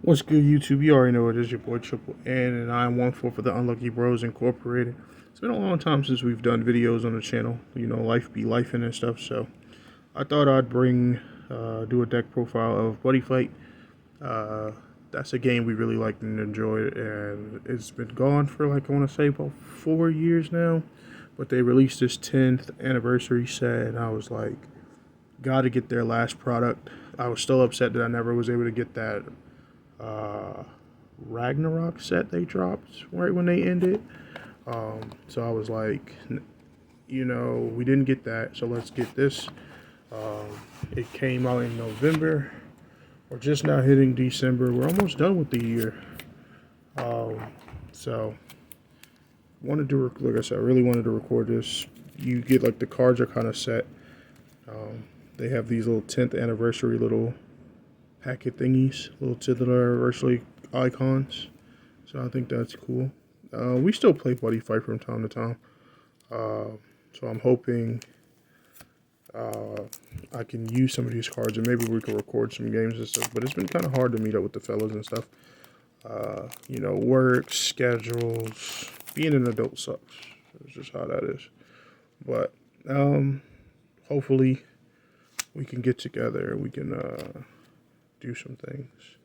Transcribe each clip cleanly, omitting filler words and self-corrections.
What's good, YouTube? You already know it is your boy Triple N, and I'm one for the Unlucky Bros Incorporated. It's been a long time since we've done videos on the channel. You know, life be lifing and stuff. So I thought I'd do a deck profile of Buddyfight. That's a game we really liked and enjoyed, and it's been gone for like I want to say about 4 years now. But they released this 10th anniversary set, and I was like, gotta get their last product. I was still upset that I never was able to get that uh, Ragnarok set they dropped right when they ended. So I was like, you know, we didn't get that, so let's get this. It came out in November. We're just now hitting December. We're almost done with the year. So wanted to, like I said, I really wanted to record this. You get like the cards are kind of set. They have these little 10th anniversary little packet thingies, little 10th anniversary icons. So I think that's cool. We still play Buddyfight from time to time. So I'm hoping I can use some of these cards and maybe we can record some games and stuff. But it's been kind of hard to meet up with the fellas and stuff. You know, work, schedules, being an adult sucks. It's just how that is. But hopefully we can get together and we can do some things.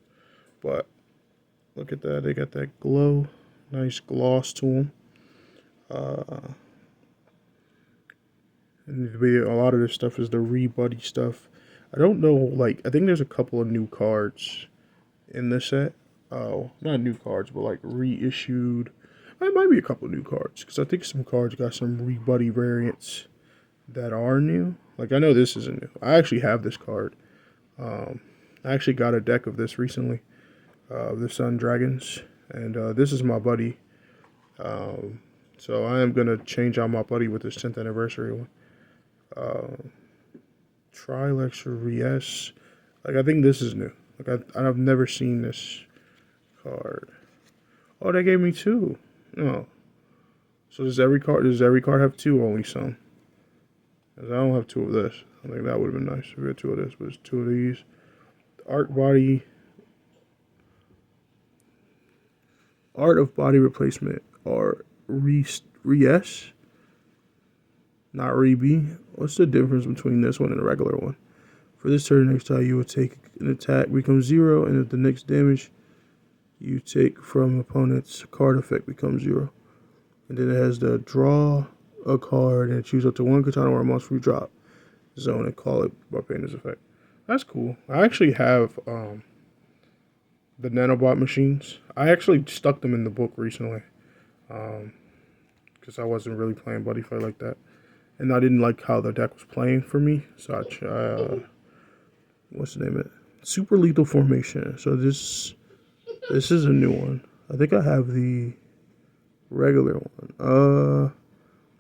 But look at that, they got that glow, nice gloss to them. And a lot of this stuff is the re-buddy stuff. I don't know, like, I think there's a couple of new cards in this set. Oh, not new cards, but like reissued. It might be a couple of new cards, because I think some cards got some re-buddy variants that are new. Like, I know this isn't new. I actually have this card. I actually got a deck of this recently, the Sun Dragons, and this is my buddy. So I am going to change out my buddy with this 10th anniversary one. Trilexer VS. Like, I think this is new. Like, I've never seen this card. Oh, they gave me two. No. So does every card have two or only some? Because I don't have two of this. I think that would have been nice if we had two of this, but it's two of these. Art of Body Replacement, or Res, not Re-B. What's the difference between this one and the regular one? For this turn, next time you will take an attack becomes 0, and if the next damage you take from opponent's card effect becomes 0. And then it has the draw a card and choose up to one katana or a monster from drop zone and call it by paying this effect. That's cool. I actually have the nanobot machines. I actually stuck them in the book recently because I wasn't really playing Buddyfight like that, and I didn't like how the deck was playing for me. So I what's the name of it? Super Lethal Formation. So this is a new one. I think I have the regular one.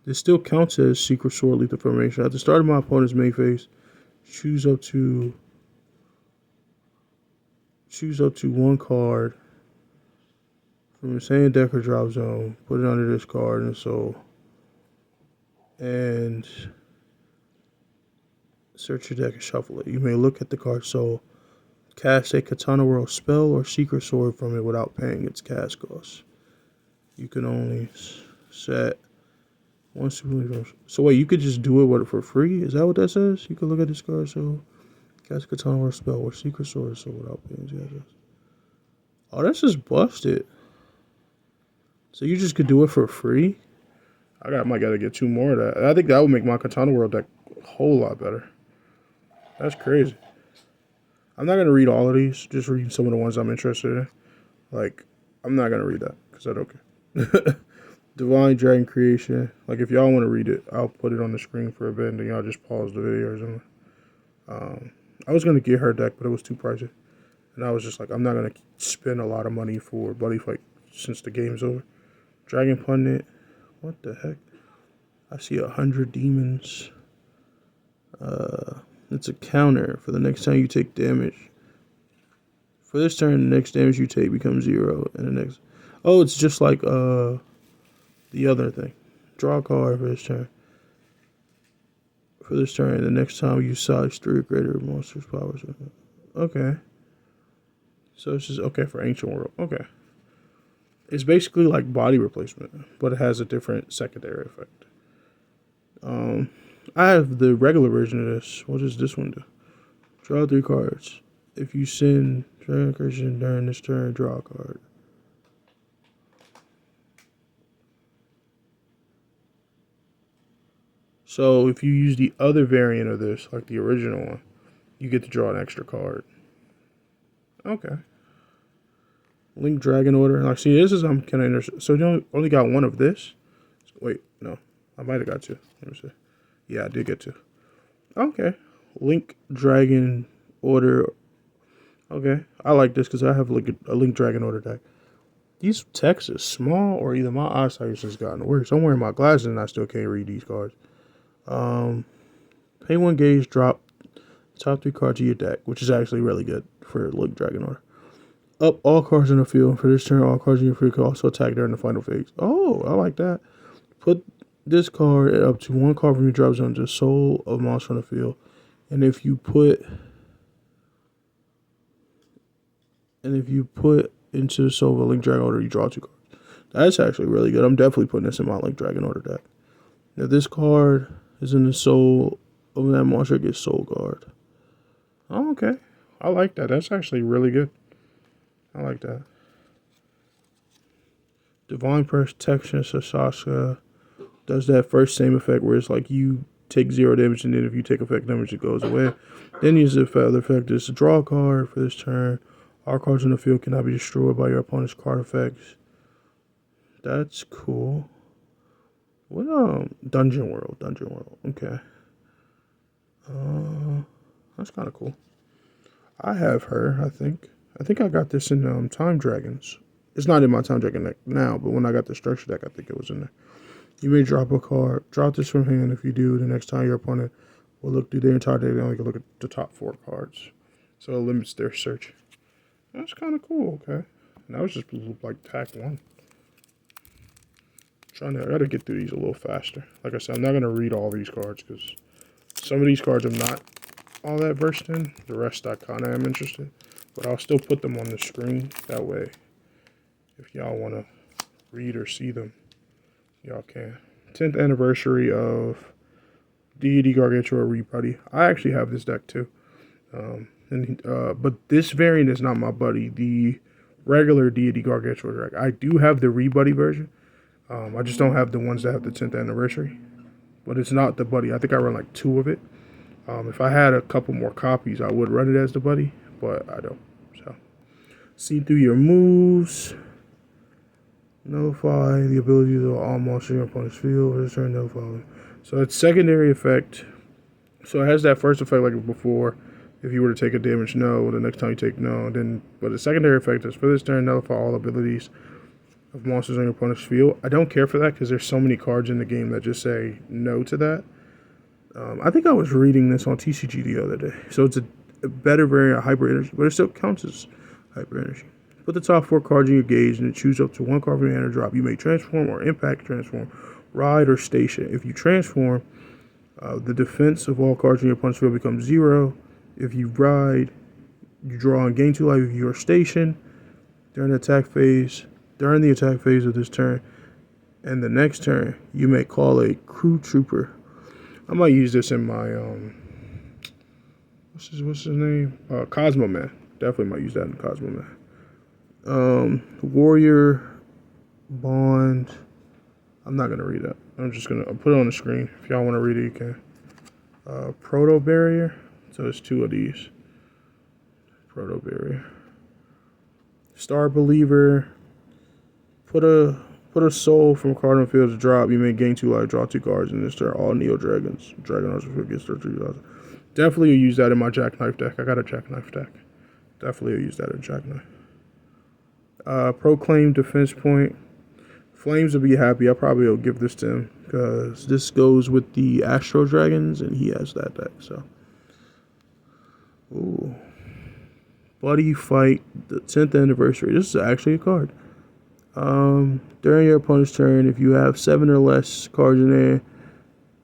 This still counts as Secret Sword Lethal Formation. At the start of my opponent's main phase, choose up to one card from the same deck or drop zone. Put it under this card and so, and search your deck and shuffle it. You may look at the card. So, cast a Katana World spell or Secret Sword from it without paying its cast cost. You can only set one super. So wait, you could just do it for free? Is that what that says? You can look at this card. So cast Katana World spell or Secret Sword so without paying its cast cost. Oh, that's just busted. So you just could do it for free? Might gotta get two more of that. I think that would make my Katana World deck a whole lot better. That's crazy. I'm not going to read all of these, just reading some of the ones I'm interested in. Like, I'm not going to read that, because I don't care. Divine Dragon Creation. Like, if y'all want to read it, I'll put it on the screen for a bit, and then y'all just pause the video or something. I was going to get her deck, but it was too pricey. And I was just like, I'm not going to spend a lot of money for Buddyfight since the game's over. Dragon Pundit. What the heck? I see 100 demons. It's a counter for the next time you take damage. For this turn, the next damage you take becomes 0, and the next. Oh, it's just like the other thing. Draw a card for this turn. For this turn, the next time you size 3 or greater monsters' powers. Okay. So it's just okay for Ancient World. Okay. It's basically like body replacement, but it has a different secondary effect. I have the regular version of this. What does this one do? Draw 3 cards. If you send Christian during this turn, draw a card. So if you use the other variant of this, like the original one, you get to draw an extra card. Okay. Link Dragon Order. Like, see, this is kind of interesting. So you only got one of this? Wait, no. I might have got two. Let me see. Yeah, I did get two. Okay. Link Dragon Order. Okay. I like this because I have like a Link Dragon Order deck. These texts are small, or either my eyesight has just gotten worse. I'm wearing my glasses and I still can't read these cards. Pay 1 gauge, drop the top 3 cards of your deck, which is actually really good for Link Dragon Order. Up all cards in the field. For this turn, all cards in your field can also attack during the final phase. Oh, I like that. Put this card up to 1 card from your drop zone to soul of monster on the field. And if you put into the soul of a Link Dragon Order, you draw 2 cards. That's actually really good. I'm definitely putting this in my Link Dragon Order deck. Now this card is in the soul of that monster, it gets soul guard. Oh, okay. I like that. That's actually really good. I like that. Divine Protection Sasha does that first same effect where it's like you take 0 damage, and then if you take effect damage, it goes away. Then use the other effect is to draw a card for this turn. All cards in the field cannot be destroyed by your opponent's card effects. That's cool. What Dungeon World. Okay. That's kind of cool. I have her, I think. I think I got this in Time Dragons. It's not in my Time Dragon deck now, but when I got the structure deck, I think it was in there. You may drop a card. Drop this from hand. If you do, the next time your opponent will look through their entire deck, they only can look at the top 4 cards. So it limits their search. That's kind of cool, okay. And that was just like pack 1. I gotta get through these a little faster. Like I said, I'm not gonna read all these cards because some of these cards I'm not all that versed in. The rest I kind of am interested. But I'll still put them on the screen. That way, if y'all want to read or see them, y'all can. 10th anniversary of Deity Gargantua Rebuddy. I actually have this deck too. But this variant is not my buddy. The regular Deity Gargantua deck. I do have the Rebuddy version. I just don't have the ones that have the 10th anniversary. But it's not the buddy. I think I run like 2 of it. If I had a couple more copies, I would run it as the buddy. But I don't. So, see through your moves. Nullify the ability of all monsters in your opponent's field. Return nullify. So it's secondary effect. So it has that first effect like before. If you were to take a damage, no. The next time you take no. But the secondary effect is for this turn, nullify all abilities of monsters on your opponent's field. I don't care for that because there's so many cards in the game that just say no to that. I think I was reading this on TCG the other day. So it's a better variant of Hyper Energy, but it still counts as Hyper Energy. Put the top 4 cards in your gauge and choose up to 1 card from your hand or drop. You may transform or impact transform, ride, or station. If you transform, the defense of all cards in your opponent's field becomes 0. If you ride, you draw and gain 2 life. If you are stationed during the attack phase of this turn, and the next turn, you may call a crew trooper. I might use this in my what's his name? Cosmo Man. Definitely might use that in Cosmo Man. Warrior Bond. I'm not gonna read that. I'll put it on the screen. If y'all want to read it, you can. Proto Barrier. So there's 2 of these. Proto Barrier. Star Believer. Put a soul from card on field to drop. You may gain 2 life, draw 2 cards, and this turn all Neo Dragons. Dragon Archer gets 3,000. Definitely will use that in my Jackknife deck. I got a Jackknife deck. Definitely will use that in Jackknife. Proclaim Defense Point. Flames will be happy. I probably will give this to him because this goes with the Astro Dragons, and he has that deck. So, ooh, Buddyfight, the 10th anniversary. This is actually a card. During your opponent's turn, if you have 7 or less cards in there,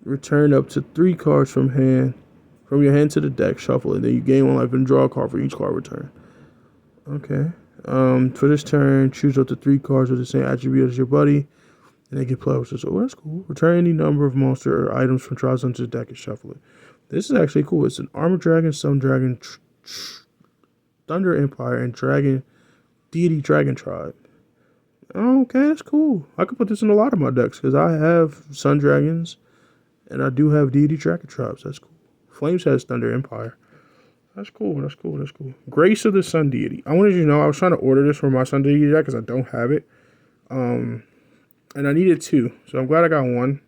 return up to 3 cards from your hand to the deck, shuffle it. Then you gain 1 life and draw a card for each card return. Okay. For this turn, choose up to 3 cards with the same attribute as your buddy, and they get plus. So, oh, that's cool. Return any number of monster or items from trials onto the deck and shuffle it. This is actually cool. It's an Armor Dragon, Sun Dragon, Thunder Empire, and Dragon Deity Dragon Tribe. Okay, that's cool. I could put this in a lot of my decks because I have Sun Dragons and I do have Deity Dragon Tribes. That's cool. Flames has Thunder Empire. That's cool. That's cool. That's cool. Grace of the Sun Deity. I wanted you to know I was trying to order this for my Sun Deity deck because I don't have it. And I needed 2. So I'm glad I got 1.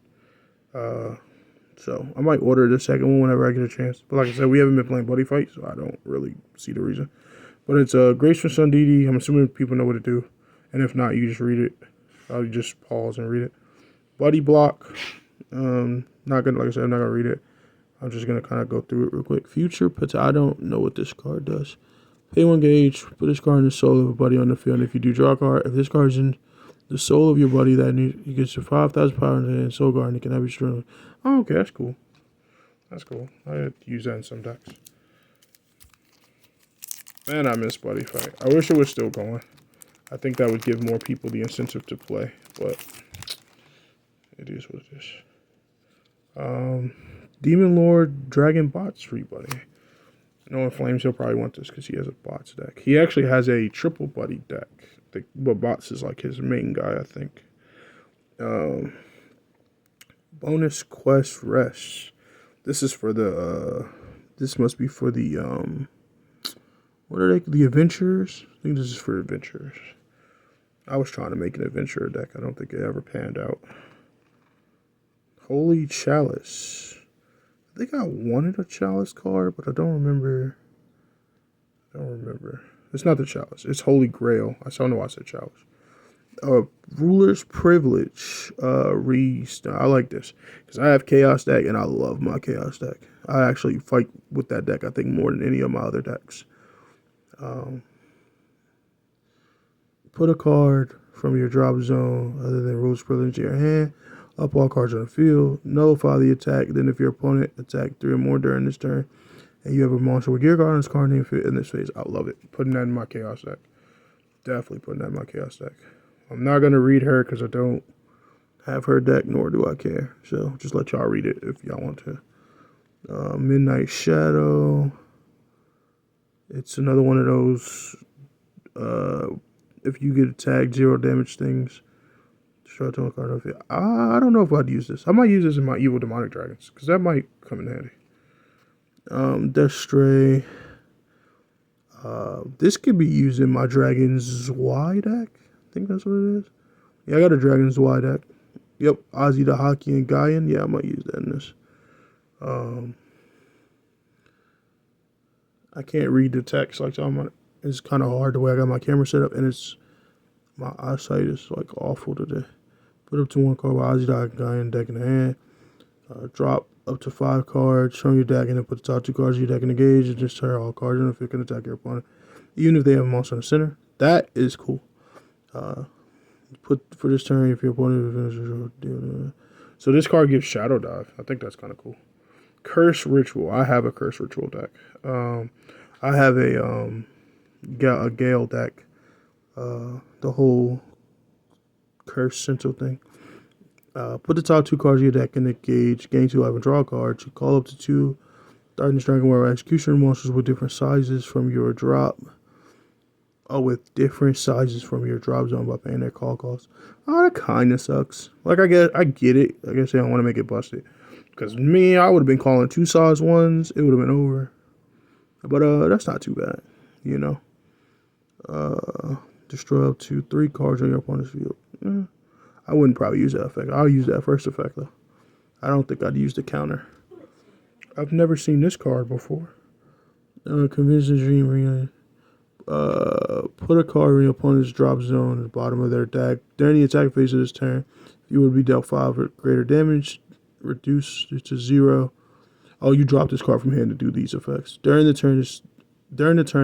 So I might order the second one whenever I get a chance. But like I said, we haven't been playing Buddyfight, so I don't really see the reason. But it's a Grace from Sun Deity. I'm assuming people know what to do. And if not, you just read it. I'll just pause and read it. Buddy block. Not gonna, like I said, I'm not gonna read it. I'm just gonna kind of go through it real quick. Future I don't know what this card does. Pay 1 gauge. Put this card in the soul of a buddy on the field. And if you do draw a card, if this card is in the soul of your buddy, that you get your 5,000 power and soul guard, and it can have your strength. Oh, okay, that's cool. That's cool. I use that in some decks. Man, I miss Buddyfight. I wish it was still going. I think that would give more people the incentive to play, but it is what it is. Demon Lord Dragon Bots free buddy. Knowing Flames, he'll probably want this because he has a bots deck. He actually has a triple buddy deck. But bots is like his main guy, I think. Bonus quest rest. This is for the this must be for the what are they? The adventurers? I think this is for adventurers. I was trying to make an adventurer deck. I don't think it ever panned out. Holy Chalice. I think I wanted a Chalice card, but I don't remember. It's not the Chalice. It's Holy Grail. I don't know why I said Chalice. Ruler's Privilege. I like this because I have Chaos deck and I love my Chaos deck. I actually fight with that deck, I think, more than any of my other decks. Put a card from your drop zone other than Ruler's Privilege in your hand. Up all cards on the field. Nullify the attack. Then if your opponent attacked 3 or more during this turn, and you have a monster with Gear Guard on this card name in this phase, I love it. Putting that in my Chaos deck. Definitely putting that in my Chaos deck. I'm not going to read her because I don't have her deck, nor do I care. So just let y'all read it if y'all want to. Midnight Shadow. It's another one of those, if you get attacked, 0 damage things. Start to a card off it. I don't know if I'd use this. I might use this in my Evil Demonic Dragons because that might come in handy. Death Stray. This could be used in my Dragon's Y deck. I think that's what it is. Yeah, I got a Dragon's Y deck. Yep, Ozzy the Hockey and Gaian. Yeah, I might use that in this. I can't read the text like it's kind of hard the way I got my camera set up, and my eyesight is like awful today. Put up to 1 card with Ozzy the Hockey Gaian deck in the hand. Drop up to 5 cards from your deck, and then put the top 2 cards of your deck in the gauge, and just turn all cards in if it can attack your opponent, even if they have a monster in the center. That is cool. Put for this turn if your opponent. So this card gives Shadow Dive. I think that's kind of cool. Curse Ritual. I have a Curse Ritual deck. I have a Gale deck. The whole Curse Central thing. Put the top 2 cards of your deck in the gauge. Gain 2 life and draw a card. You call up to 2 Darkness Dragon Warrior Executioner monsters with different sizes from your drop. With different sizes from your drop zone by paying their call costs. Oh, that kind of sucks. Like, I get it. I guess they don't want to make it busted. Because me, I would have been calling 2 size 1s. It would have been over. But that's not too bad, you know. Destroy up to 3 cards on your opponent's field. I wouldn't probably use that effect. I'll use that first effect, though. I don't think I'd use the counter. I've never seen this card before. Convincing Dream Arena. Put a card in your opponent's drop zone at the bottom of their deck. During the attack phase of this turn, you would be dealt 5 or greater damage. Reduce it to 0. Oh, you drop this card from hand to do these effects. During the turn,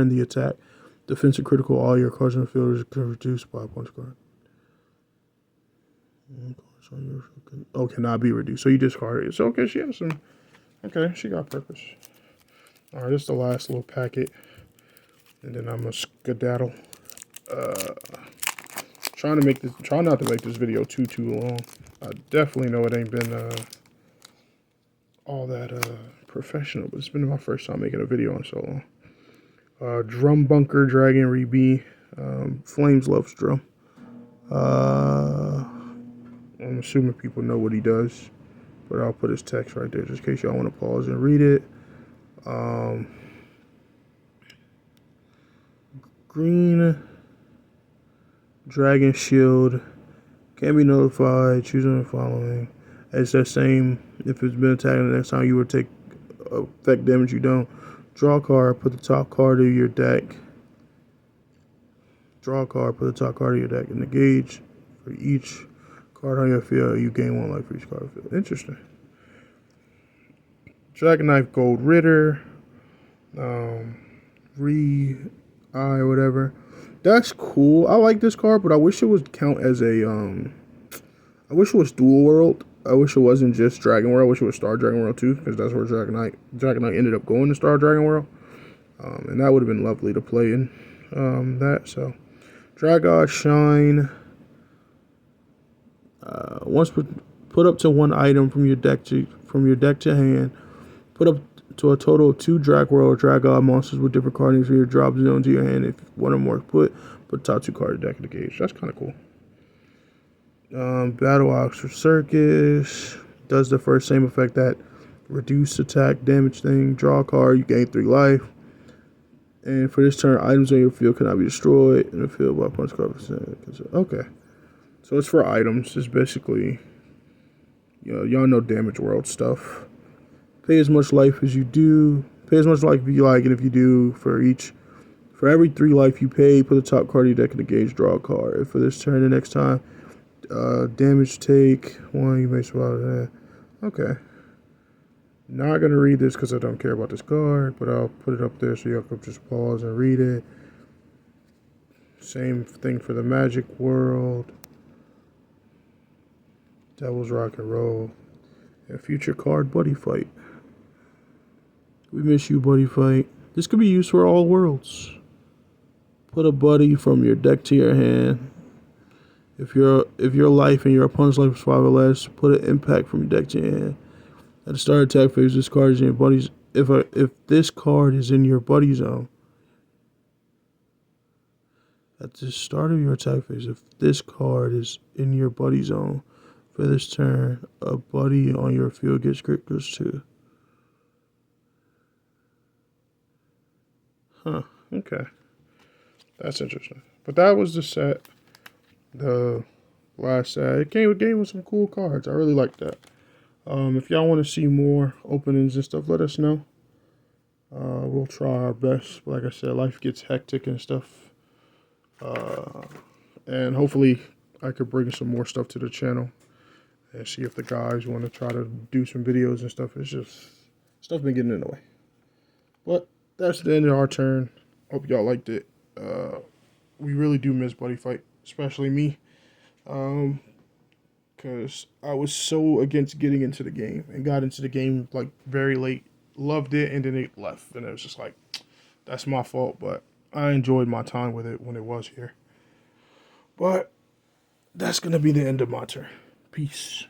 the attack, defensive critical, all your cards on the field is reduced by a punch card. Oh, cannot be reduced. So you discard it. So okay, she has some. Okay, she got purpose. All right, this is the last little packet. and then I'm gonna skedaddle. Try not to make this video too long. I definitely know it ain't been all that professional, but it's been my first time making a video in so long. Drum Bunker Dragon Re-B. Flames loves drum. I'm assuming people know what he does, but I'll put his text right there just in case y'all want to pause and read it. Green Dragon Shield. Can be notified. Choosing the following. It's that same. If it's been attacked, the next time you would take effect damage, you don't. Draw a card. Put the top card of your deck. Draw a card. Put the top card of your deck in the gauge. For each card on your field, you gain 1 life for each card on the field. Interesting. Dragon Knife Gold Ritter. Re-Eye or whatever. That's cool. I like this card, but I wish it would count as a I wish it was dual world. I wish it wasn't just Dragon World. I wish it was Star Dragon World too, because that's where Dragon Knight ended up going to Star Dragon World. And that would have been lovely to play in that. So Dragod Shine. Once put up to 1 item from your deck to hand. Put up to a total of 2 Drag World or Dragod monsters with different card names for your drop zone to your hand. If one or more put top 2 cards of the deck in the gauge. That's kind of cool. Battle Oxford Circus does the first same effect, that reduce attack damage thing. Draw a card, you gain 3 life. And for this turn, items on your field cannot be destroyed in the field by punch card percent. Okay, so it's for items. It's basically, y'all know Damage World stuff. Pay as much life as you do. Pay as much life as you like, and if you do, for every 3 life you pay, put the top card of your deck in the gauge. Draw a card. If for this turn, the next time. Damage take 1, you may survive that. Okay. Not going to read this because I don't care about this card, but I'll put it up there so y'all can just pause and read it. Same thing for the Magic World. Devil's Rock and Roll. And future card, Buddyfight. We miss you, Buddyfight. This could be used for all worlds. Put a buddy from your deck to your hand. If your life and your opponent's life is 5 or less, put an impact from your deck to your hand. At the start of attack phase, this card is in your buddy's. If this card is in your buddy zone, at the start of your attack phase, if this card is in your buddy zone for this turn, a buddy on your field gets crit goes 2. Huh. Okay. That's interesting. But that was the set. The last set. It came with some cool cards. I really like that. If y'all want to see more openings and stuff, let us know. We'll try our best. Like I said, life gets hectic and stuff. And hopefully I could bring some more stuff to the channel and see if the guys want to try to do some videos and stuff. It's just stuff been getting in the way. But that's the end of our turn. Hope y'all liked it. We really do miss Buddyfight, especially me. Because I was so against getting into the game and got into the game like very late. Loved it, and then it left. And it was just like, that's my fault. But I enjoyed my time with it when it was here. But that's going to be the end of my turn. Peace.